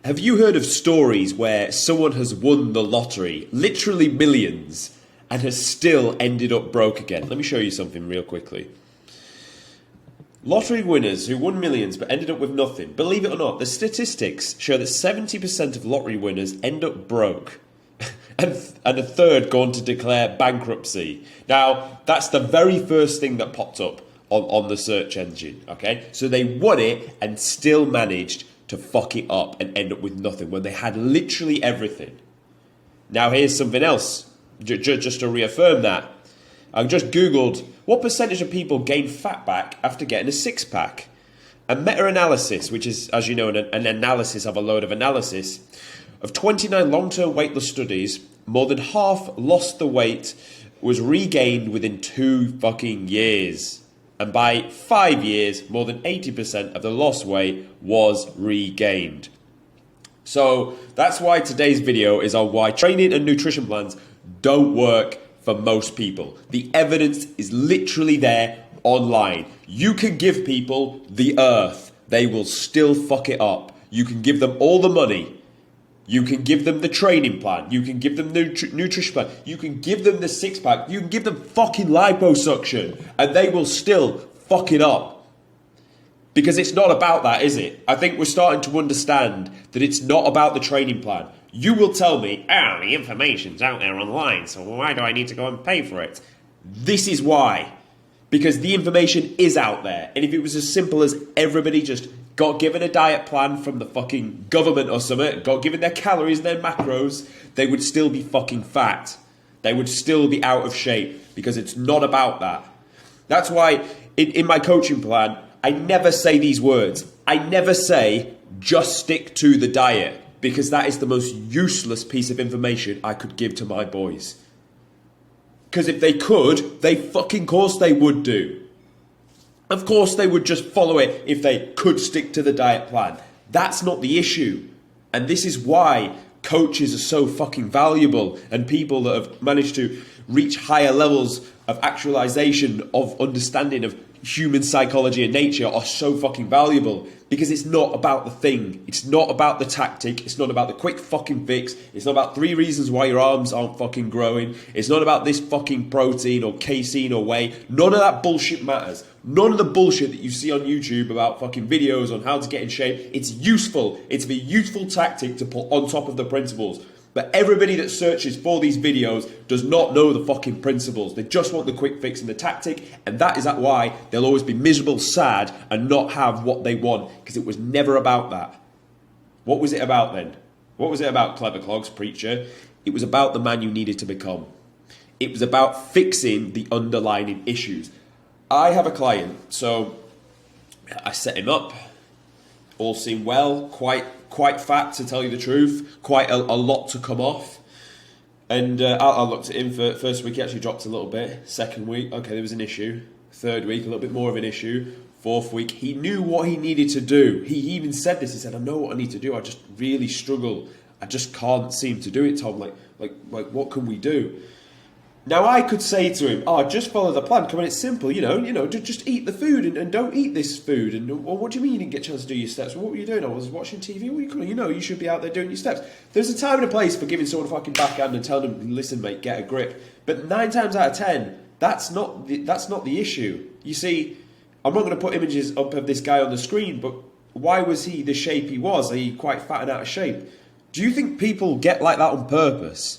Have you heard of stories where someone has won the lottery, literally millions, and has still ended up broke again? Let me show you something real quickly. Lottery winners who won millions but ended up with nothing. Believe it or not, the statistics show that 70% of lottery winners end up broke. And a third go on to declare bankruptcy. Now, that's the very first thing that popped up on the search engine, okay? So they won it and still managed to fuck it up and end up with nothing when they had literally everything. Now, here's something else, just to reaffirm that. I just Googled, what percentage of people gain fat back after getting a six-pack? A meta-analysis, which is, as you know, an analysis of a load of analysis, of 29 long-term weightless studies, more than half lost the weight was regained within 2 fucking years. And by 5 years, more than 80% of the lost weight was regained. So that's why today's video is on why training and nutrition plans don't work for most people. The evidence is literally there online. You can give people the earth. They will still fuck it up. You can give them all the money. You can give them the training plan. You can give them the nutrition plan. You can give them the six-pack. You can give them fucking liposuction. And they will still fuck it up. Because it's not about that, is it? I think we're starting to understand that it's not about the training plan. You will tell me, the information's out there online, so why do I need to go and pay for it? This is why. Because the information is out there. And if it was as simple as everybody just got given a diet plan from the fucking government or something, got given their calories and their macros, they would still be fucking fat. They would still be out of shape because it's not about that. That's why in my coaching plan, I never say these words. I never say, just stick to the diet, because that is the most useless piece of information I could give to my boys. Because if they could, they fucking course they would do. Of course they would just follow it if they could stick to the diet plan. That's not the issue. And this is why coaches are so fucking valuable, and people that have managed to reach higher levels of actualization, of understanding of human psychology and nature are so fucking valuable, because it's not about the thing. It's not about the tactic. It's not about the quick fucking fix. It's not about 3 reasons why your arms aren't fucking growing. It's not about this fucking protein or casein or whey. None of that bullshit matters. None of the bullshit that you see on YouTube about fucking videos on how to get in shape. It's useful. It's a useful tactic to put on top of the principles. But everybody that searches for these videos does not know the fucking principles. They just want the quick fix and the tactic, and that is why they'll always be miserable, sad, and not have what they want, because it was never about that. What was it about then? What was it about, Clever Clogs, preacher? It was about the man you needed to become. It was about fixing the underlying issues. I have a client, so I set him up. All seemed well, quite fat, to tell you the truth, quite a lot to come off. And I looked at him for first week, he actually dropped a little bit. Second week, okay, there was an issue. Third week, a little bit more of an issue. Fourth week, he knew what he needed to do. He even said this, he said, I know what I need to do, I just really struggle. I just can't seem to do it, Tom. Like, what can we do? Now, I could say to him, just follow the plan. Come on, it's simple, just eat the food and don't eat this food. And well, what do you mean you didn't get a chance to do your steps? Well, what were you doing? I was watching TV. What are you doing? You should be out there doing your steps. There's a time and a place for giving someone a fucking backhand and telling them, listen, mate, get a grip. But 9 times out of 10, that's not the issue. You see, I'm not going to put images up of this guy on the screen, but why was he the shape he was? Are you quite fat and out of shape? Do you think people get like that on purpose?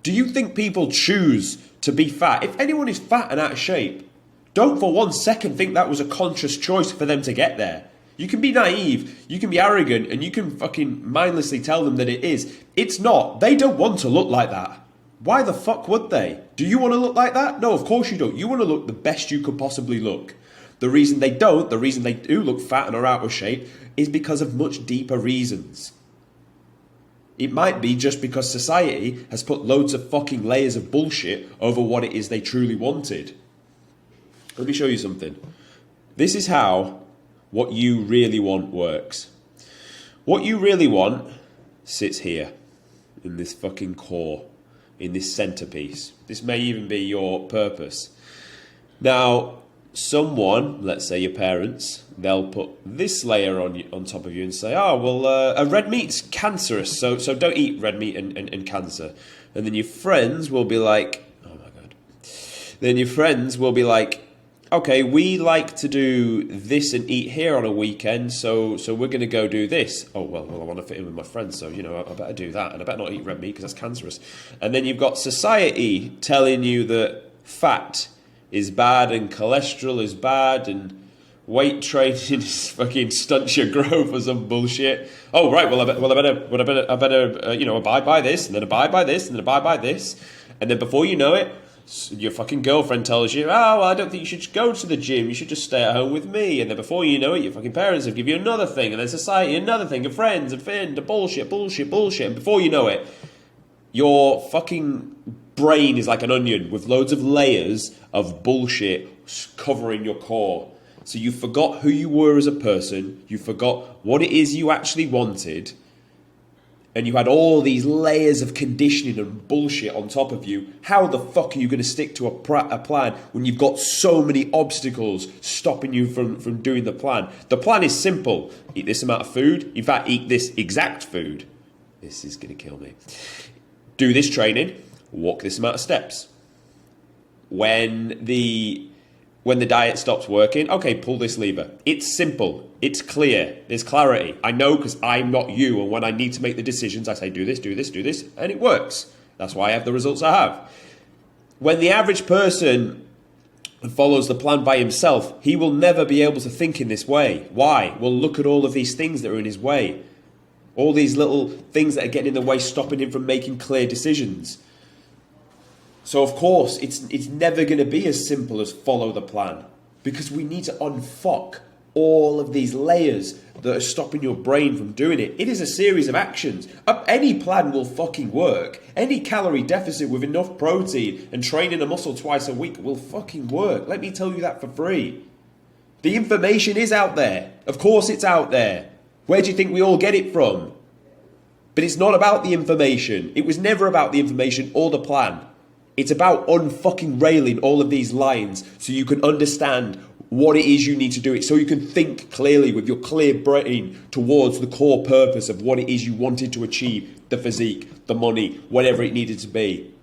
Do you think people choose to be fat? If anyone is fat and out of shape, don't for 1 second think that was a conscious choice for them to get there. You can be naive, you can be arrogant, and you can fucking mindlessly tell them that it is. It's not. They don't want to look like that. Why the fuck would they? Do you want to look like that? No, of course you don't. You want to look the best you could possibly look. The reason they don't, the reason they do look fat and are out of shape, is because of much deeper reasons. It might be just because society has put loads of fucking layers of bullshit over what it is they truly wanted. Let me show you something. This is how what you really want works. What you really want sits here, in this fucking core, in this centerpiece. This may even be your purpose. Now, someone, let's say your parents, they'll put this layer on top of you and say, oh, well, red meat's cancerous, so don't eat red meat and cancer. And then your friends will be like, oh my God. Then your friends will be like, okay, we like to do this and eat here on a weekend, so we're going to go do this. Oh, well, I want to fit in with my friends, so, I better do that, and I better not eat red meat because that's cancerous. And then you've got society telling you that fat is bad and cholesterol is bad and weight training is fucking stunts your growth or some bullshit. Oh, right, I better abide by this, and then abide by this, and then abide by this. And then before you know it, your fucking girlfriend tells you, oh, well, I don't think you should go to the gym, you should just stay at home with me. And then before you know it, your fucking parents have given you another thing, and then society another thing, and friends, and fin, and bullshit. And before you know it, your fucking brain is like an onion with loads of layers of bullshit covering your core. So you forgot who you were as a person, you forgot what it is you actually wanted, and you had all these layers of conditioning and bullshit on top of you. How the fuck are you going to stick to a plan when you've got so many obstacles stopping you from doing the plan? The plan is simple. Eat this amount of food. In fact, eat this exact food. This is going to kill me. Do this training. Walk this amount of steps. When the diet stops working, okay, pull this lever. It's simple. It's clear. There's clarity. I know because I'm not you, and when I need to make the decisions, I say do this, and it works. That's why I have the results I have. When the average person follows the plan by himself, he will never be able to think in this way. Why? Well, look at all of these things that are in his way. All these little things that are getting in the way, stopping him from making clear decisions. So, of course, it's never going to be as simple as follow the plan, because we need to unfuck all of these layers that are stopping your brain from doing it. It is a series of actions. Any plan will fucking work. Any calorie deficit with enough protein and training a muscle twice a week will fucking work. Let me tell you that for free. The information is out there. Of course it's out there. Where do you think we all get it from? But it's not about the information. It was never about the information or the plan. It's about unfucking railing all of these lines so you can understand what it is you need to do it, so you can think clearly with your clear brain towards the core purpose of what it is you wanted to achieve, the physique, the money, whatever it needed to be.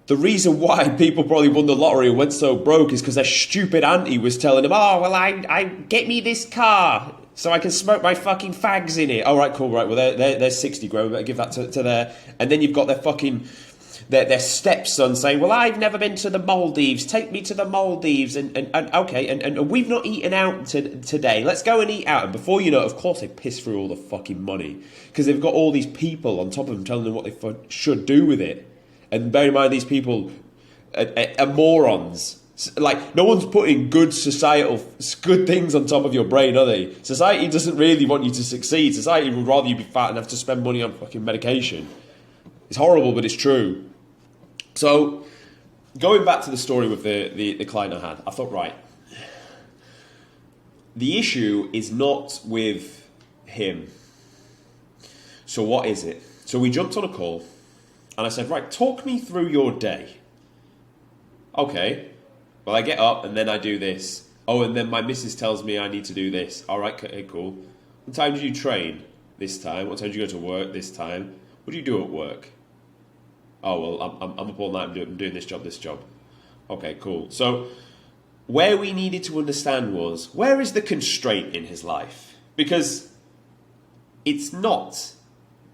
The reason why people probably won the lottery and went so broke is because their stupid auntie was telling them, oh, well, I get me this car so I can smoke my fucking fags in it. All right, cool, right, well, they're 60 grand, we better give that to their... And then you've got their fucking... Their stepson saying, well, I've never been to the Maldives, take me to the Maldives, and okay, and we've not eaten out today, let's go and eat out. And before you know it, of course they piss through all the fucking money, because they've got all these people on top of them telling them what they should do with it. And bear in mind, these people are morons. Like, no one's putting good things on top of your brain, are they? Society doesn't really want you to succeed. Society would rather you be fat and have to spend money on fucking medication. It's horrible, but it's true. So, going back to the story with the client I had, I thought, right, the issue is not with him. So what is it? So we jumped on a call, and I said, right, talk me through your day. Okay, well, I get up, and then I do this. Oh, and then my missus tells me I need to do this. All right, okay, cool. What time do you train? This time. What time do you go to work? This time. What do you do at work? Oh, well, I'm up all night, I'm doing this job. Okay, cool. So, where we needed to understand was, where is the constraint in his life? Because it's not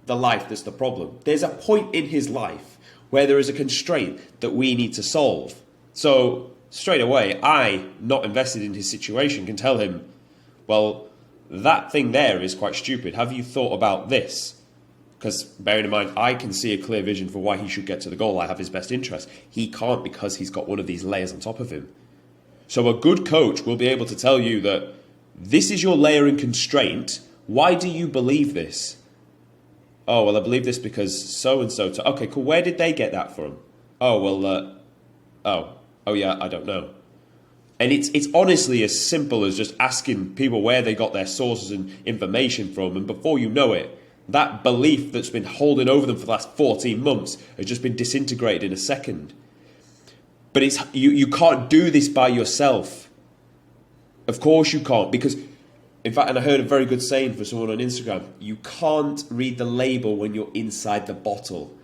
the life that's the problem. There's a point in his life where there is a constraint that we need to solve. So, straight away, I, not invested in his situation, can tell him, well, that thing there is quite stupid. Have you thought about this? Because bearing in mind, I can see a clear vision for why he should get to the goal. I have his best interest. He can't because he's got one of these layers on top of him. So a good coach will be able to tell you that this is your layer and constraint. Why do you believe this? Oh, well, I believe this because so-and-so. Okay, cool. Where did they get that from? Oh, well, oh yeah, I don't know. And it's honestly as simple as just asking people where they got their sources and information from. And before you know it, that belief that's been holding over them for the last 14 months has just been disintegrated in a second. But you can't do this by yourself. Of course you can't, because, in fact, and I heard a very good saying for someone on Instagram, you can't read the label when you're inside the bottle.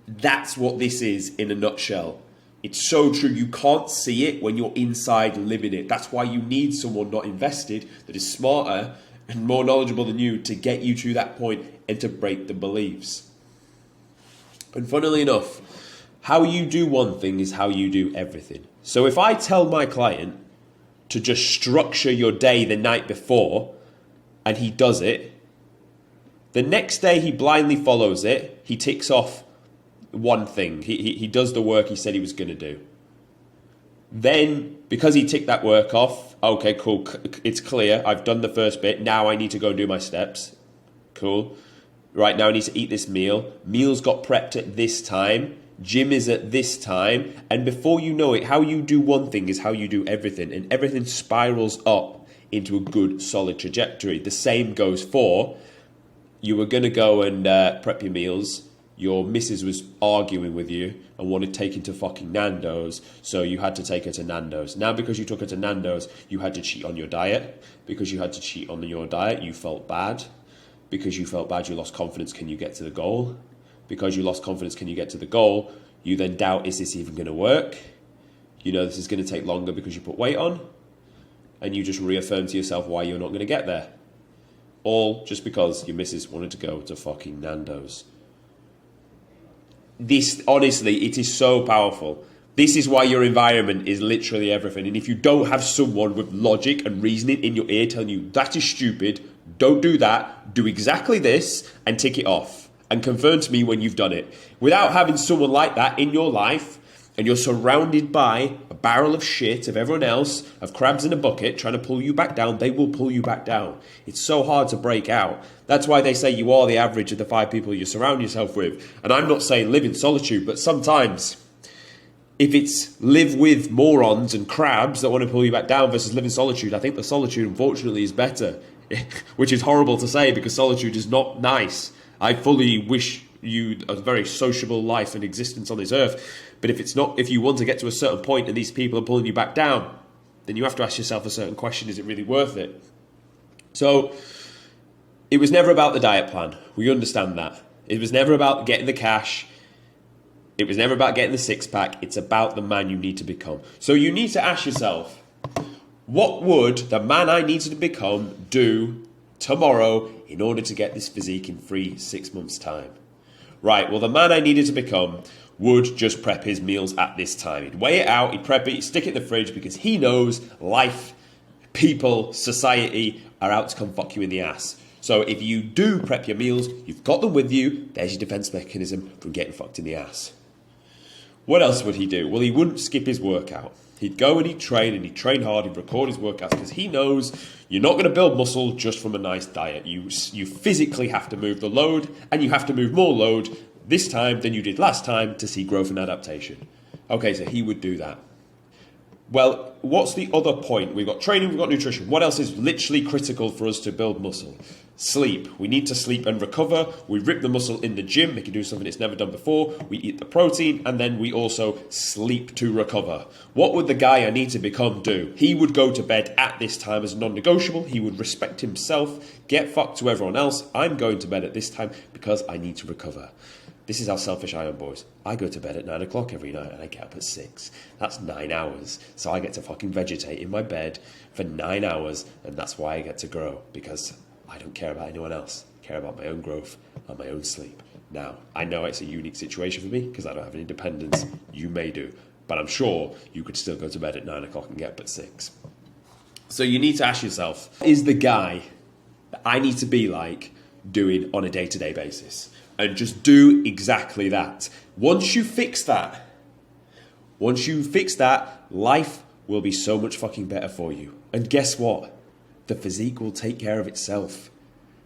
That's what this is in a nutshell. It's so true. You can't see it when you're inside living it. That's why you need someone not invested that is smarter and more knowledgeable than you to get you to that point and to break the beliefs. And funnily enough, how you do one thing is how you do everything. So if I tell my client to just structure your day the night before and he does it, the next day he blindly follows it, he ticks off one thing. He does the work he said he was going to do. Then, because he ticked that work off, okay, cool, it's clear, I've done the first bit, now I need to go and do my steps. Cool. Right, now I need to eat this meal. Meal's got prepped at this time. Gym is at this time. And before you know it, how you do one thing is how you do everything. And everything spirals up into a good, solid trajectory. The same goes for, you were going to go and prep your meals. Your missus was arguing with you and wanted to take you to fucking Nando's, so you had to take her to Nando's. Now, because you took her to Nando's, you had to cheat on your diet. Because you had to cheat on your diet, you felt bad. Because you felt bad, you lost confidence, can you get to the goal? Because you lost confidence, can you get to the goal? You then doubt, is this even going to work? You know this is going to take longer because you put weight on. And you just reaffirm to yourself why you're not going to get there. All just because your missus wanted to go to fucking Nando's. This, honestly, it is so powerful. This is why your environment is literally everything. And if you don't have someone with logic and reasoning in your ear telling you, that is stupid, don't do that, do exactly this, and tick it off. And confirm to me when you've done it. Without having someone like that in your life, and you're surrounded by a barrel of shit of everyone else, of crabs in a bucket trying to pull you back down, they will pull you back down. It's so hard to break out. That's why they say you are the average of the 5 people you surround yourself with. And I'm not saying live in solitude, but sometimes if it's live with morons and crabs that want to pull you back down versus live in solitude, I think the solitude, unfortunately, is better. Which is horrible to say because solitude is not nice. I fully wish you a very sociable life and existence on this earth. But if you want to get to a certain point and these people are pulling you back down, then you have to ask yourself a certain question, is it really worth it? So, it was never about the diet plan. We understand that. It was never about getting the cash. It was never about getting the six-pack. It's about the man you need to become. So you need to ask yourself, what would the man I needed to become do tomorrow in order to get this physique in 6 months' time? Right, well, the man I needed to become would just prep his meals at this time. He'd weigh it out, he'd prep it, he'd stick it in the fridge because he knows life, people, society are out to come fuck you in the ass. So if you do prep your meals, you've got them with you, there's your defense mechanism from getting fucked in the ass. What else would he do? Well, he wouldn't skip his workout. He'd go and he'd train hard, he'd record his workouts because he knows you're not going to build muscle just from a nice diet. You physically have to move the load and you have to move more load this time than you did last time to see growth and adaptation. Okay, so he would do that. Well, what's the other point? We've got training, we've got nutrition. What else is literally critical for us to build muscle? Sleep. We need to sleep and recover. We rip the muscle in the gym, make it do something it's never done before. We eat the protein, and then we also sleep to recover. What would the guy I need to become do? He would go to bed at this time as non-negotiable. He would respect himself, get fucked to everyone else. I'm going to bed at this time because I need to recover. This is how selfish I am, boys. I go to bed at 9 o'clock every night and I get up at 6. That's 9 hours. So I get to fucking vegetate in my bed for 9 hours, and that's why I get to grow, because I don't care about anyone else. I care about my own growth and my own sleep. Now, I know it's a unique situation for me because I don't have any dependents. You may do. But I'm sure you could still go to bed at 9 o'clock and get up at 6. So you need to ask yourself, is the guy that I need to be like doing on a day-to-day basis? And just do exactly that. Once you fix that, life will be so much fucking better for you. And guess what? The physique will take care of itself.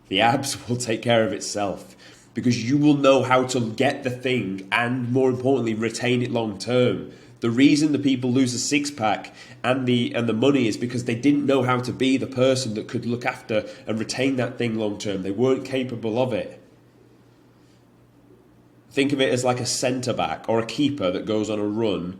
The abs will take care of itself. Because you will know how to get the thing and, more importantly, retain it long term. The reason the people lose the six-pack and the money is because they didn't know how to be the person that could look after and retain that thing long term. They weren't capable of it. Think of it as like a centre-back or a keeper that goes on a run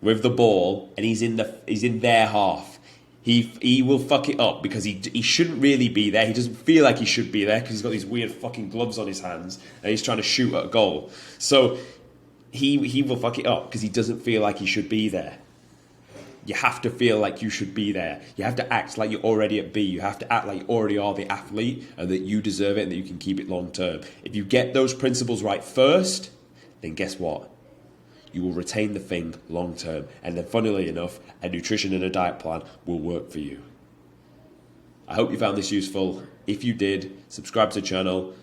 with the ball and he's in their half, he will fuck it up because he shouldn't really be there. He doesn't feel like he should be there because he's got these weird fucking gloves on his hands and he's trying to shoot at a goal. So he will fuck it up because he doesn't feel like he should be there. You have to feel like you should be there. You have to act like you're already at B. You have to act like you already are the athlete and that you deserve it and that you can keep it long term. If you get those principles right first, then guess what? You will retain the thing long term. And then funnily enough, a nutrition and a diet plan will work for you. I hope you found this useful. If you did, subscribe to the channel.